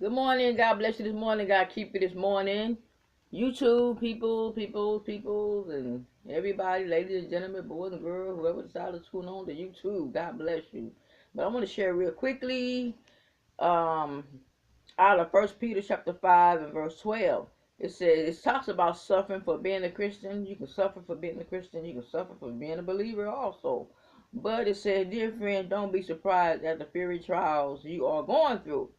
Good morning. God bless you this morning. God keep you this morning. YouTube people, and everybody, ladies and gentlemen, boys and girls, whoever decided to tune on to YouTube, God bless you. But I want to share real quickly out of First Peter chapter 5 and verse 12. It talks about suffering for being a Christian. You can suffer for being a Christian. You can suffer for being a believer also. But it says, dear friend, don't be surprised at the fiery trials you are going through,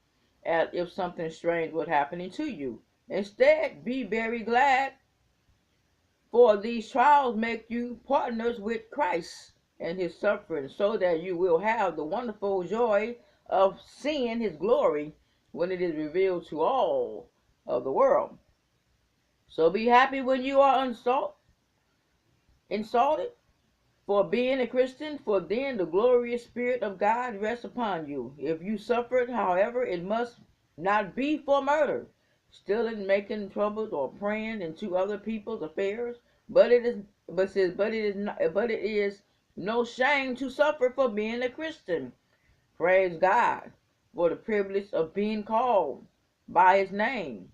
as if something strange was happening to you. Instead, be very glad, for these trials make you partners with Christ and his suffering, so that you will have the wonderful joy of seeing his glory when it is revealed to all of the world. So be happy when you are insulted for being a Christian, for then the glorious Spirit of God rests upon you. If you suffered, however, it must not be for murder, stealing, making troubles, or praying into other people's affairs. But it is, but it is no shame to suffer for being a Christian. Praise God for the privilege of being called by His name.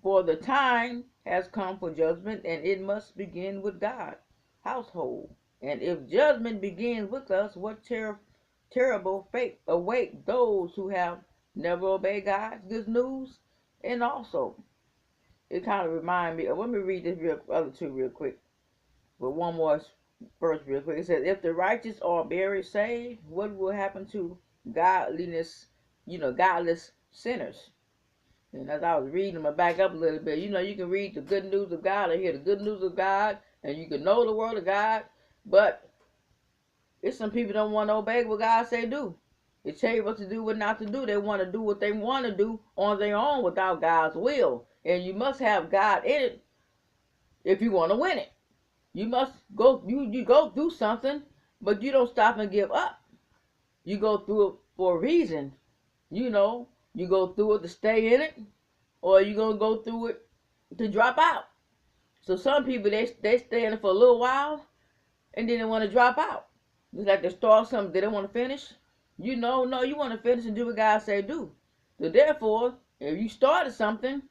For the time has come for judgment, and it must begin with God's household. And if judgment begins with us, what terrible fate await those who have never obeyed God's good news? And also, it kind of reminds me of, let me read this other two real quick. But one more verse real quick. It says, if the righteous are buried saved, what will happen to godless sinners? And as I was reading them, I back up a little bit. You can read the good news of God and hear the good news of God, and you can know the word of God, but it's some people don't want to obey what God say do. It tell you what to do, what not to do. They want to do what they want to do on their own without God's will. And you must have God in it if you want to win it. You must go, you go through something, but you don't stop and give up. You go through it for a reason. You go through it to stay in it, or you gonna go through it to drop out. So some people they stay in it for a little while and then they want to drop out. It's like they start something they don't want to finish. No, you want to finish and do what God say do. So therefore, if you started something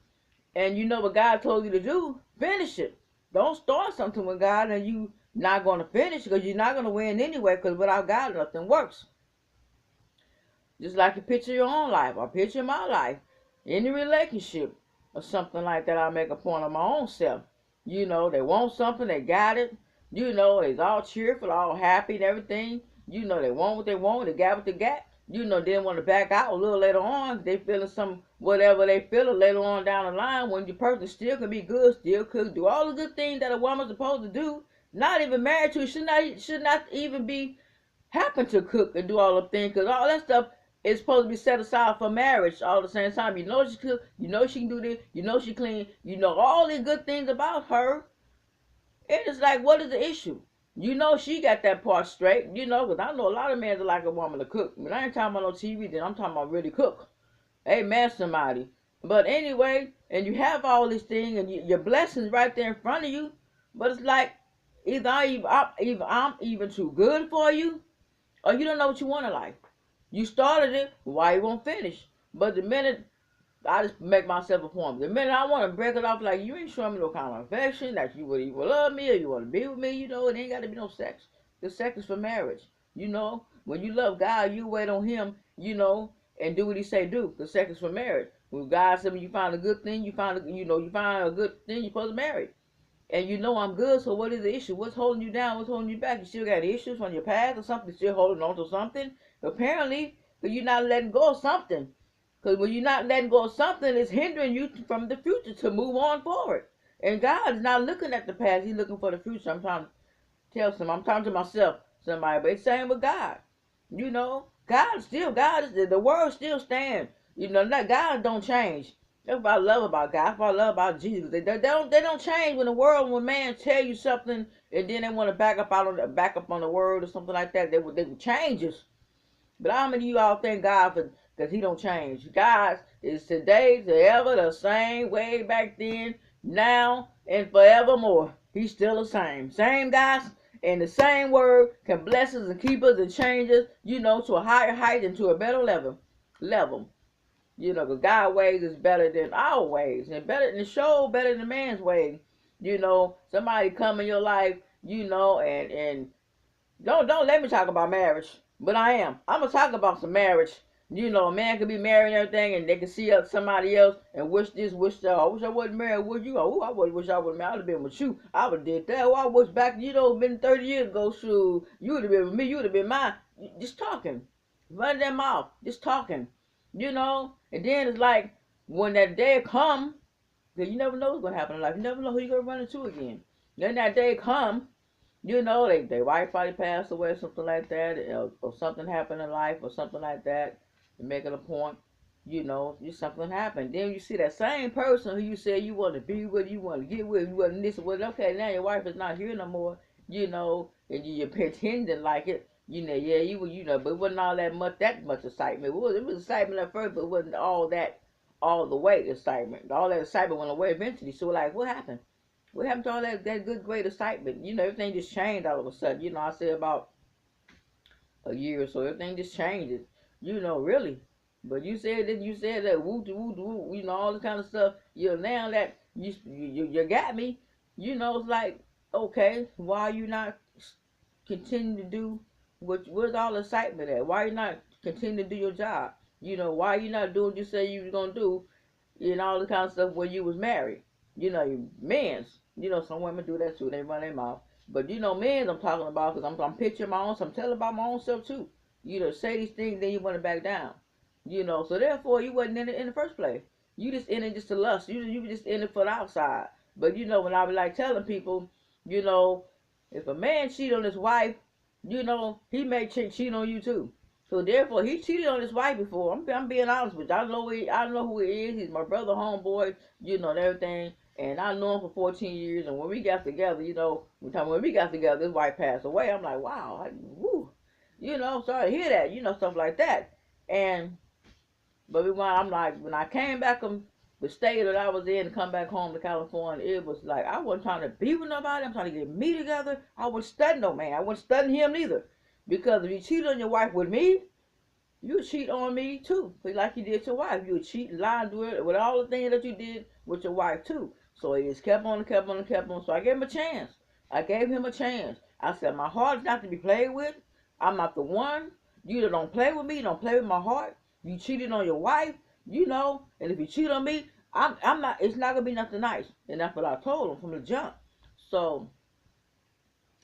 and you know what God told you to do, finish it. Don't start something with God and you not going to finish, because you're not going to win anyway, because without God nothing works. Just like you picture your own life or picture my life, any relationship or something like that, I make a point of my own self. They want something, they got it. They's all cheerful, all happy and everything. They want what they want, they got what they got. They want to back out a little later on. They feeling some whatever they feeling later on down the line, when your person still can be good, still could do all the good things that a woman's supposed to do. Not even married to, should not even be happen to cook and do all the things, because all that stuff is supposed to be set aside for marriage all at the same time. She cook, she can do this, she clean, all the good things about her. It is like, what is the issue? She got that part straight, because I know a lot of men that like a woman to cook. But I ain't talking about no TV, then I'm talking about really cook. Amen, somebody. But anyway, and you have all these things, and your blessings right there in front of you, but it's like, either I'm even too good for you, or you don't know what you want in life. You started it, why you won't finish? But the minute I just make myself a point, the minute I want to break it off, like, you ain't showing me no kind of affection, that you would even love me or you want to be with me, it ain't got to be no sex. The sex is for marriage. When you love God, you wait on Him, and do what He say do. The sex is for marriage. When God said, when you find a good thing, you find a good thing, you're supposed to marry. And I'm good, so what is the issue? What's holding you down? What's holding you back? You still got issues on your past or something? Still holding on to something? Apparently, because you're not letting go of something. Because when you're not letting go of something, it's hindering you from the future to move on forward. And God is not looking at the past. He's looking for the future. I'm trying to I'm talking to myself, somebody. But it's same with God. God is, the word still stands. That God don't change. That's what I love about God. That's what I love about Jesus. They don't change when man tell you something and then they want to back up on the word or something like that. They would change us. But how many of you all thank God for, because He don't change? God is today, forever, the same, way back then, now, and forevermore. He's still the same. Same guys, and the same word can bless us and keep us and change us, to a higher height and to a better level. You know, because God's ways is better than our ways, and better than the show, better than man's ways. You know, somebody come in your life, you know, and don't let me talk about marriage, but I am. I'm gonna talk about some marriage. You know, a man could be married and everything, and they can see somebody else and wish this, wish that. I wish I wasn't married with you. Oh, I would wish I was married. I'd have been with you. I would have did that. Oh, I wish back, you know, been 30 years ago. Shoot, you would have been with me. You would have been mine. Just talking, running their mouth, just talking. You know, and then it's like when that day come, because you never know what's gonna happen in life. You never know who you're gonna run into again. Then that day come, you know, they wife probably passed away or something like that, or something happened in life or something like that. You're making a point, you know, just something happened. Then you see that same person who you said you want to be with, you want to get with, you want to this with. Okay, now your wife is not here no more, you know, and you're pretending like it. You know, yeah, you know, but it wasn't all that much excitement. It was excitement at first, but it wasn't all the way excitement. All that excitement went away eventually. So like, what happened? What happened to all that good, great excitement? You know, everything just changed all of a sudden. You know, I said about a year or so, everything just changes. You know, really. But you said that woo woo woo, you know, all this kind of stuff. You know, now that you got me, you know, it's like, okay, why are you not continue to do where's all the excitement at? Why are you not continue to do your job? You know, why are you not doing what you say you was gonna do, and all the kind of stuff when you was married? You know, men's. You know, some women do that too. They run their mouth. But you know, men's I'm talking about because I'm picturing my own. So I'm telling about my own self too. You know, say these things, then you want to back down. You know, so therefore you wasn't in it in the first place. You just in it just to lust. You were just in it for the outside. But you know, when I be like telling people, you know, if a man cheat on his wife, you know, he may cheat on you too. So therefore, he cheated on his wife before. I'm being honest with you. I know who he is. He's my brother, homeboy, you know, and everything. And I knew him for 14 years. And when we got together, you know, when we got together, his wife passed away. I'm like, wow, woo, you know, sorry to hear that, you know, stuff like that. And but I'm like, when I came back from the state that I was in and come back home to California, it was like I wasn't trying to be with nobody. I'm trying to get me together. I wasn't studying no man. I wasn't studying him neither. Because if you cheat on your wife with me, you cheat on me too. Like you did your wife. You would cheat, lie, and do it with all the things that you did with your wife too. So he just kept on and kept on and kept on. So I gave him a chance. I gave him a chance. I said, my heart is not to be played with. I'm not the one. You either don't play with me, don't play with my heart. You cheated on your wife, you know, and if you cheat on me, I'm not. It's not gonna be nothing nice. And that's what I told him from the jump. So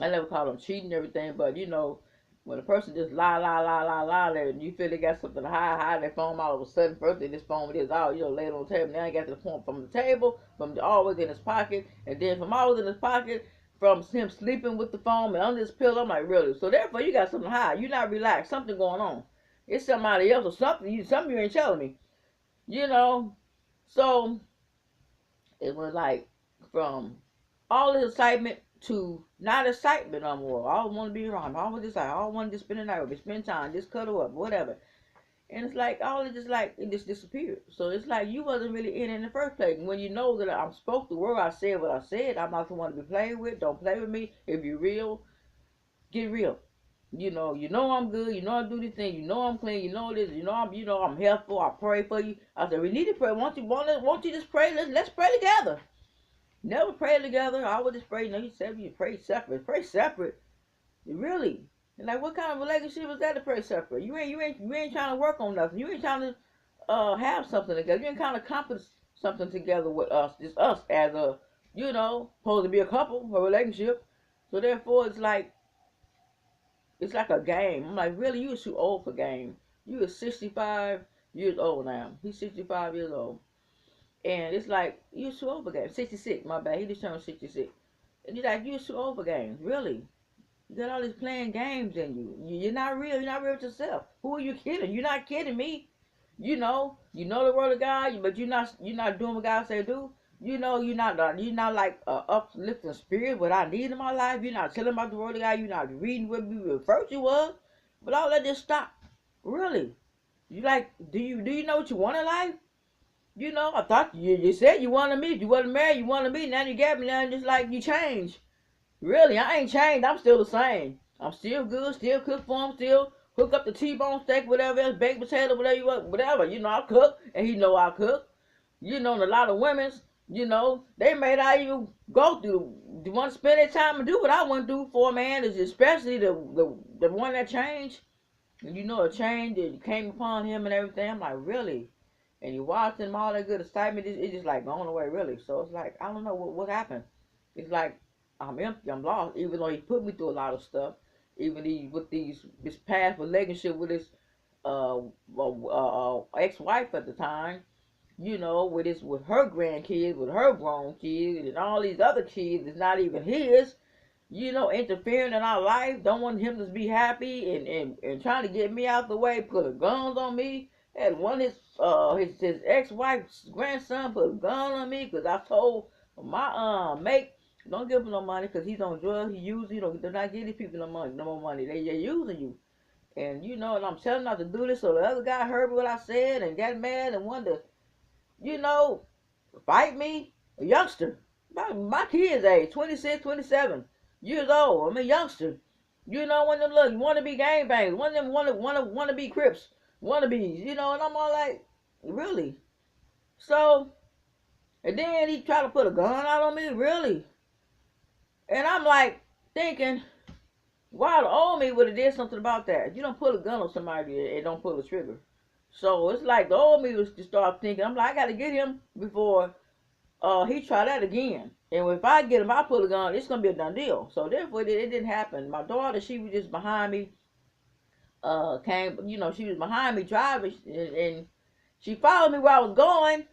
I never called him cheating and everything, but you know, when a person just lie, and you feel they got something to hide their phone all of a sudden, first they just phone with this, oh, you know, lay it on the table. Now I got to the point from the table, from always in his pocket, and then from always in his pocket, from him sleeping with the phone and under his pillow. I'm like, really? So therefore, you got something to hide. You're not relaxed. Something going on. It's somebody else or something. Something you ain't telling me. You know. So it was like from all this excitement to not excitement no more. I always want to be around him. I always just like, I always want to just spend the night with him, spend time, just cuddle up, whatever. And it's like all it just like it just disappeared. So it's like you wasn't really in the first place. And when you know that I'm spoke the word, I said what I said. I'm not the one to be played with. Don't play with me. If you're real, get real. You know I'm good. You know I do this thing. You know I'm clean. You know this. You know I'm helpful. I pray for you. I said we need to pray. Won't you just pray? Let's pray together. Never pray together. I would just pray. No, you said you pray separate. Pray separate. Really. And like, what kind of relationship is that to pray separate? You ain't trying to work on nothing. You ain't trying to have something together. You ain't trying to accomplish something together with us. Just us as a, supposed to be a couple, a relationship. So therefore, it's like a game. I'm like, really, you are too old for game. You are 65 years old now. He's 65 years old. And it's like, you're too old for games. 66, my bad. He just turned 66. And you're like, you're too old for games. Really? You got all these playing games in you. You're not real. You're not real with yourself. Who are you kidding? You're not kidding me. You know the word of God, but you're not doing what God said do. You're not like uplifting spirit, what I need in my life. You're not telling about the word of God. You're not reading what we referred to was. But all that just stop. Really. You like, do you know what you want in life? I thought you said you wanted me. You wasn't married, you wanted me. Now you got me. Now it's just like you changed. Really, I ain't changed. I'm still the same. I'm still good, still cook for them, still hook up the T-bone steak, whatever else, baked potato, whatever you want, whatever. You know, I cook, and he know I cook. You know, and a lot of women's, you know, they may not even go through. They want to spend their time and do what I want to do for a man, is especially the one that changed. And you know, a change that came upon him and everything. I'm like, really? And you watch him, all that good excitement, it's just like going away, really. So it's like, I don't know what happened. It's like, I'm empty, I'm lost, even though he put me through a lot of stuff. Even with this past relationship with his ex-wife at the time, you know, with her grandkids, with her grown kids, and all these other kids that's not even his, you know, interfering in our life, don't want him to be happy, and trying to get me out the way, put guns on me. And one of his ex-wife's grandson put a gun on me because I told my mate, don't give him no money because he's on drugs, he uses, you know, they're not giving people no more money, they're using you. And you know, and I'm telling him not to do this, so the other guy heard what I said and got mad and wanted to, you know, fight me. A youngster, my kid's age, 26, 27 years old. I'm a youngster. You know, one of them look, want to be gangbangers, one of them want to be Crips, wannabes, you know, and I'm all like, really? So, and then he tried to put a gun out on me, really? And I'm like, thinking, why the old me would have did something about that? You don't pull a gun on somebody and don't pull a trigger. So it's like the old me was to start thinking, I'm like, I got to get him before he tried that again. And if I get him, I pull a gun, it's gonna be a done deal. So therefore, it didn't happen. My daughter, she was just behind me. You know, she was behind me driving, and she followed me where I was going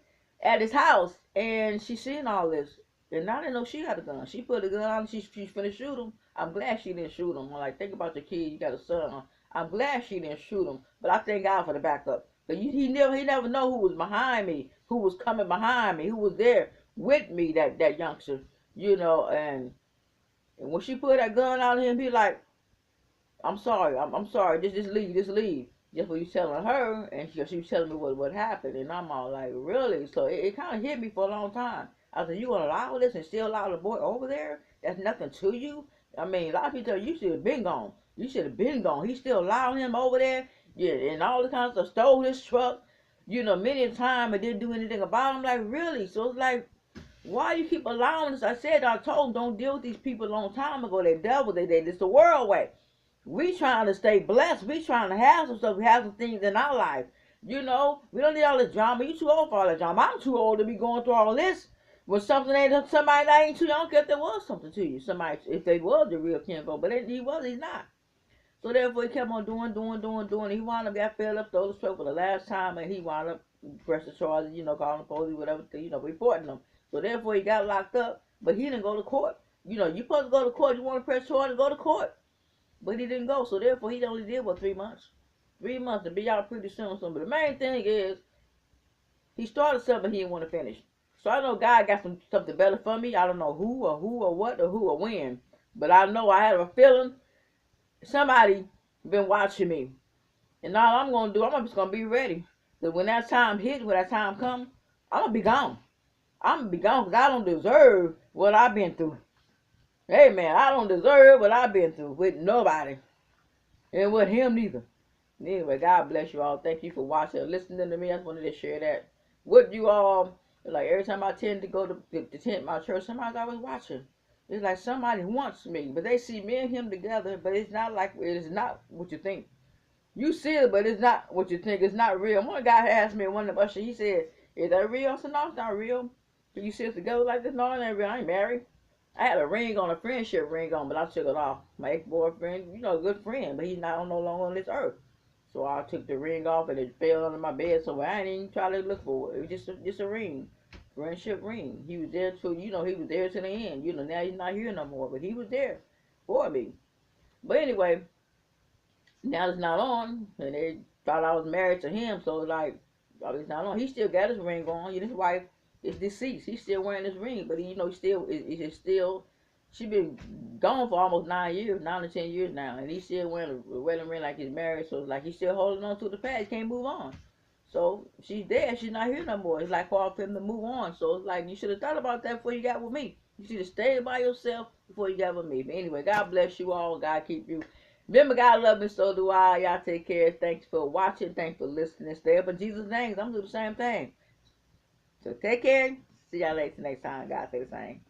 at his house, and she seen all this. And I didn't know she had a gun. She put a gun on. She's finna shoot him. I'm glad she didn't shoot him. I'm like, think about your kid. You got a son. I'm glad she didn't shoot him. But I thank God for the backup. But he never know who was behind me, who was coming behind me, who was there with me. That youngster, you know. And when she put that gun on him, he like, I'm sorry. I'm sorry. Just leave. Just leave. Just what you telling her, and she was telling me what happened, and I'm all like, really? So it kind of hit me for a long time. I said, you gonna allow this and still allow the boy over there? That's nothing to you. I mean, a lot of people tell you should have been gone. You should have been gone. He still allowing him over there, yeah, and all the kinds of stuff. Stole his truck, you know, many a time, and didn't do anything about him. Like, really? So it's like, why you keep allowing this? I told him, don't deal with these people a long time ago. They devil. It's the world way. We trying to stay blessed. We trying to have some stuff. We have some things in our life. You know, we don't need all this drama. You too old for all that drama. I'm too old to be going through all this. When something ain't somebody that ain't too young, if there was something to you. Somebody, if they was the real kinfolk, but he's not. So therefore, he kept on doing. He wound up got fed up, stole the truck for the last time, and he wound up pressing charges. You know, calling the police, whatever. You know, reporting them. So therefore, he got locked up, but he didn't go to court. You know, you supposed to go to court. You want to press charges, go to court. But he didn't go, so therefore he only did, 3 months? 3 months to be out pretty soon. So, but the main thing is, he started something he didn't want to finish. So I know God got something better for me. I don't know who or what or who or when. But I know I had a feeling somebody been watching me. And all I'm going to do, I'm just going to be ready. So when that time hits, when that time comes, I'm going to be gone. I'm going to be gone because I don't deserve what I've been through. Hey, man, I don't deserve what I've been through with nobody. And with him neither. Anyway, God bless you all. Thank you for watching and listening to me. I just wanted to share that with you all. Like every time I tend to go to tent my church, somebody's always watching. It's like somebody wants me, but they see me and him together, but it's not like, it is not what you think. You see it, but it's not what you think. It's not real. One guy asked me, one of the ushers, he said, is that real? I said, no, it's not real. Do you see us together like this? No, it ain't real. I ain't married. I had a ring on, a friendship ring on, but I took it off. My ex-boyfriend, you know, a good friend, but he's not no longer on this earth. So I took the ring off and it fell under my bed, so I didn't even try to look for it. It was just a ring. Friendship ring. He was there till, you know, he was there to the end. You know, now he's not here no more, but he was there for me. But anyway, now it's not on, and they thought I was married to him, so like, oh, it's not on. He still got his ring on. His wife is deceased. He's still wearing his ring, but he, you know, it's still. She been gone for almost 9 years, 9 to 10 years now, and he's still wearing a wedding ring like he's married. So it's like he's still holding on to the past. He can't move on. So she's dead. She's not here no more. It's like hard for him to move on. So it's like you should have thought about that before you got with me. You should have stayed by yourself before you got with me. But anyway, God bless you all. God keep you. Remember, God love me, so do I. Y'all take care. Thanks for watching. Thanks for listening. Stay up in Jesus' name. I'm going to do the same thing. So take care. See y'all later next time. God say the same.